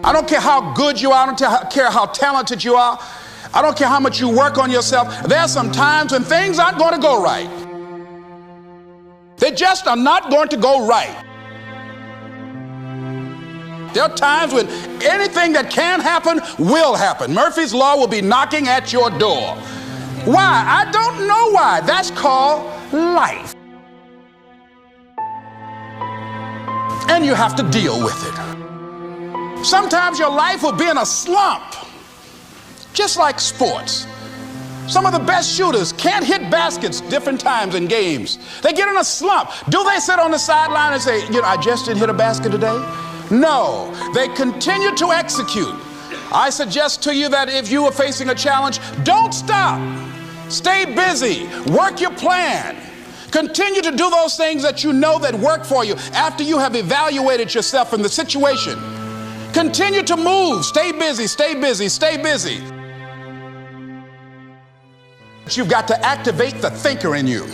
I don't care how good you are. I don't care how talented you are. I don't care how much you work on yourself. There are some times when things aren't going to go right. They just are not going to go right. There are times when anything that can happen will happen. Murphy's Law will be knocking at your door. Why? I don't know why. That's called life. And you have to deal with it. Sometimes your life will be in a slump, just like sports. Some of the best shooters can't hit baskets different times in games. They get in a slump. Do they sit on the sideline and say, I just didn't hit a basket today? No, they continue to execute. I suggest to you that if you are facing a challenge, don't stop. Stay busy. Work your plan. Continue to do those things that you know that work for you after you have evaluated yourself in the situation. Continue to move. Stay busy, stay busy, stay busy. You've got to activate the thinker in you.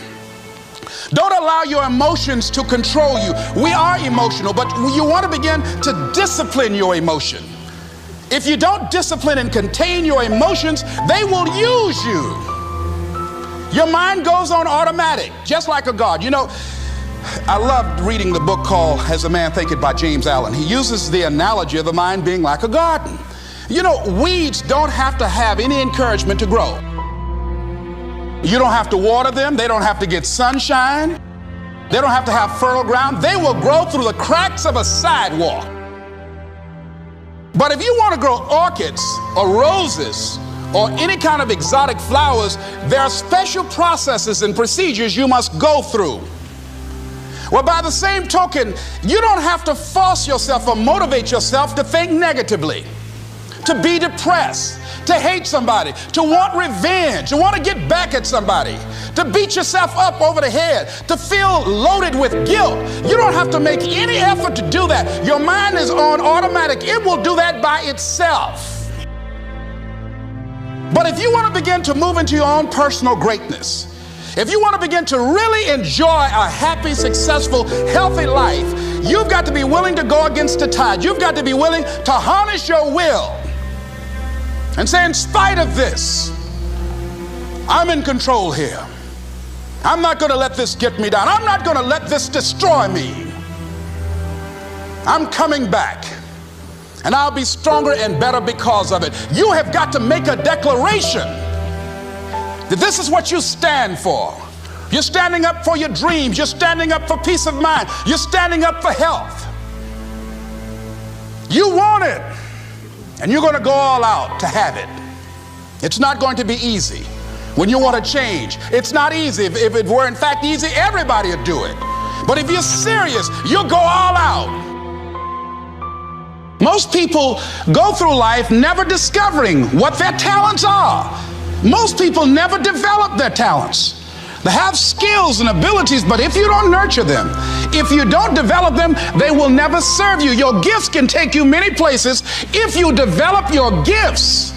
Don't allow your emotions to control you. We are emotional, but you want to begin to discipline your emotion. If you don't discipline and contain your emotions, they will use you. Your mind goes on automatic, just like a guard. I loved reading the book called As a Man Thinketh by James Allen. He uses the analogy of the mind being like a garden. Weeds don't have to have any encouragement to grow. You don't have to water them. They don't have to get sunshine. They don't have to have fertile ground. They will grow through the cracks of a sidewalk. But if you want to grow orchids or roses or any kind of exotic flowers, there are special processes and procedures you must go through. Well, by the same token, you don't have to force yourself or motivate yourself to think negatively, to be depressed, to hate somebody, to want revenge, to want to get back at somebody, to beat yourself up over the head, to feel loaded with guilt. You don't have to make any effort to do that. Your mind is on automatic. It will do that by itself. But if you want to begin to move into your own personal greatness, if you want to begin to really enjoy a happy, successful, healthy life, you've got to be willing to go against the tide. You've got to be willing to harness your will and say, in spite of this, I'm in control here. I'm not going to let this get me down. I'm not going to let this destroy me. I'm coming back, and I'll be stronger and better because of it. You have got to make a declaration that this is what you stand for. You're standing up for your dreams. You're standing up for peace of mind. You're standing up for health. You want it, and you're going to go all out to have it. It's not going to be easy. When you want to change, it's not easy. If it were in fact easy, everybody would do it. But if you're serious, you'll go all out. Most people go through life never discovering what their talents are. Most people never develop their talents. They have skills and abilities, but if you don't nurture them, if you don't develop them, they will never serve you. Your gifts can take you many places if you develop your gifts.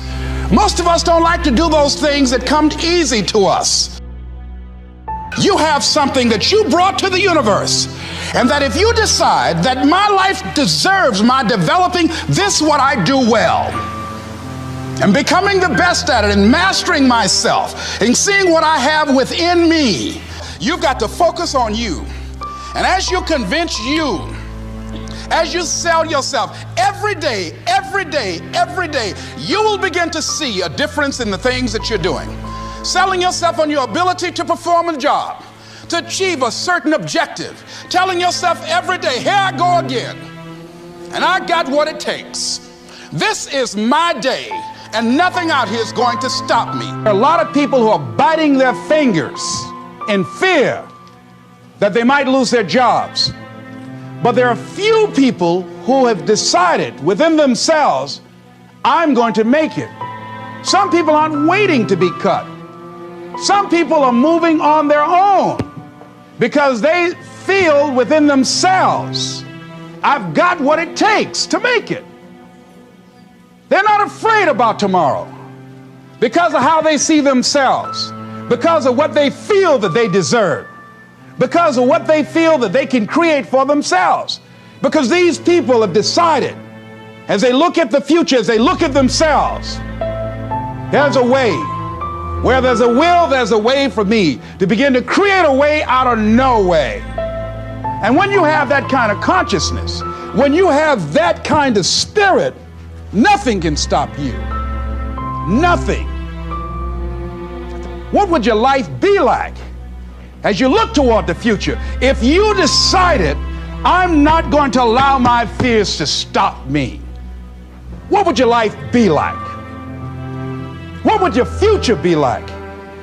Most of us don't like to do those things that come easy to us. You have something that you brought to the universe, and that if you decide that my life deserves my developing this, what I do well, and becoming the best at it and mastering myself and seeing what I have within me, you've got to focus on you. And as you convince you, as you sell yourself every day, you will begin to see a difference in the things that you're doing. Selling yourself on your ability to perform a job, to achieve a certain objective. Telling yourself every day, here I go again, and I got what it takes. This is my day, and nothing out here is going to stop me. There are a lot of people who are biting their fingers in fear that they might lose their jobs. But there are few people who have decided within themselves, I'm going to make it. Some people aren't waiting to be cut. Some people are moving on their own because they feel within themselves, I've got what it takes to make it. They're not afraid about tomorrow because of how they see themselves, because of what they feel that they deserve, because of what they feel that they can create for themselves, because these people have decided as they look at the future, as they look at themselves, there's a way. Where there's a will, there's a way for me to begin to create a way out of no way. And when you have that kind of consciousness, when you have that kind of spirit, nothing can stop you. Nothing. What would your life be like as you look toward the future if you decided, I'm not going to allow my fears to stop me? What would your life be like? What would your future be like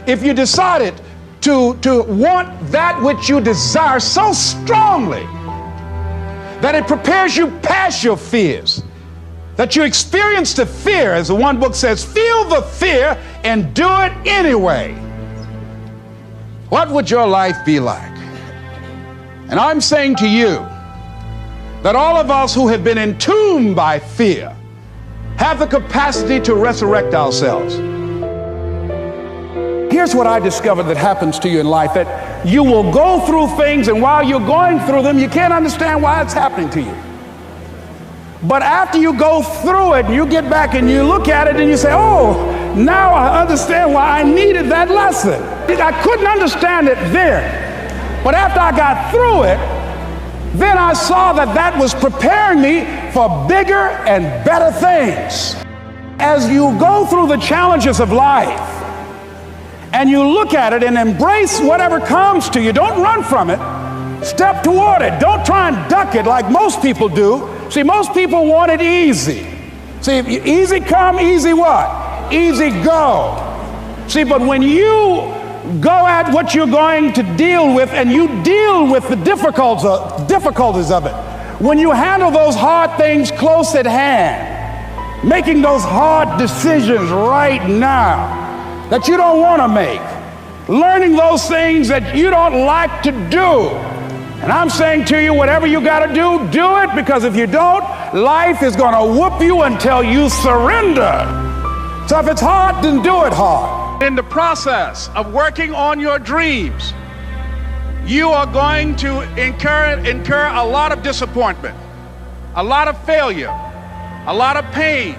if you decided to want that which you desire so strongly that it prepares you past your fears, that you experience the fear, as the one book says, feel the fear and do it anyway? What would your life be like? And I'm saying to you that all of us who have been entombed by fear have the capacity to resurrect ourselves. Here's what I discovered that happens to you in life, that you will go through things, and while you're going through them, you can't understand why it's happening to you. But after you go through it, and you get back and you look at it and you say, oh, now I understand why I needed that lesson. I couldn't understand it then. But after I got through it, then I saw that that was preparing me for bigger and better things. As you go through the challenges of life, and you look at it and embrace whatever comes to you, don't run from it. Step toward it. Don't try and duck it like most people do. See, most people want it easy. See, easy come, easy what? Easy go. See, but when you go at what you're going to deal with, and you deal with the difficulties of it, when you handle those hard things close at hand, making those hard decisions right now that you don't want to make, learning those things that you don't like to do. And I'm saying to you, whatever you got to do, do it, because if you don't, life is going to whoop you until you surrender. So if it's hard, then do it hard. In the process of working on your dreams, you are going to incur a lot of disappointment, a lot of failure, a lot of pain,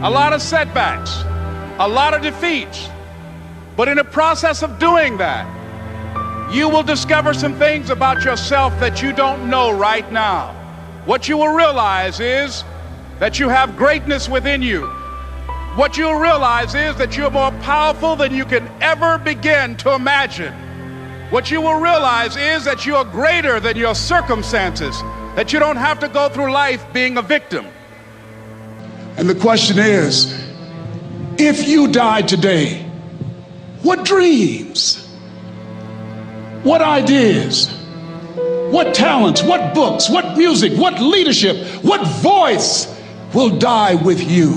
a lot of setbacks, a lot of defeats. But in the process of doing that, you will discover some things about yourself that you don't know right now. What you will realize is that you have greatness within you. What you'll realize is that you're more powerful than you can ever begin to imagine. What you will realize is that you are greater than your circumstances, that you don't have to go through life being a victim. And the question is, if you died today, what dreams, what ideas, what talents, what books, what music, what leadership, what voice will die with you?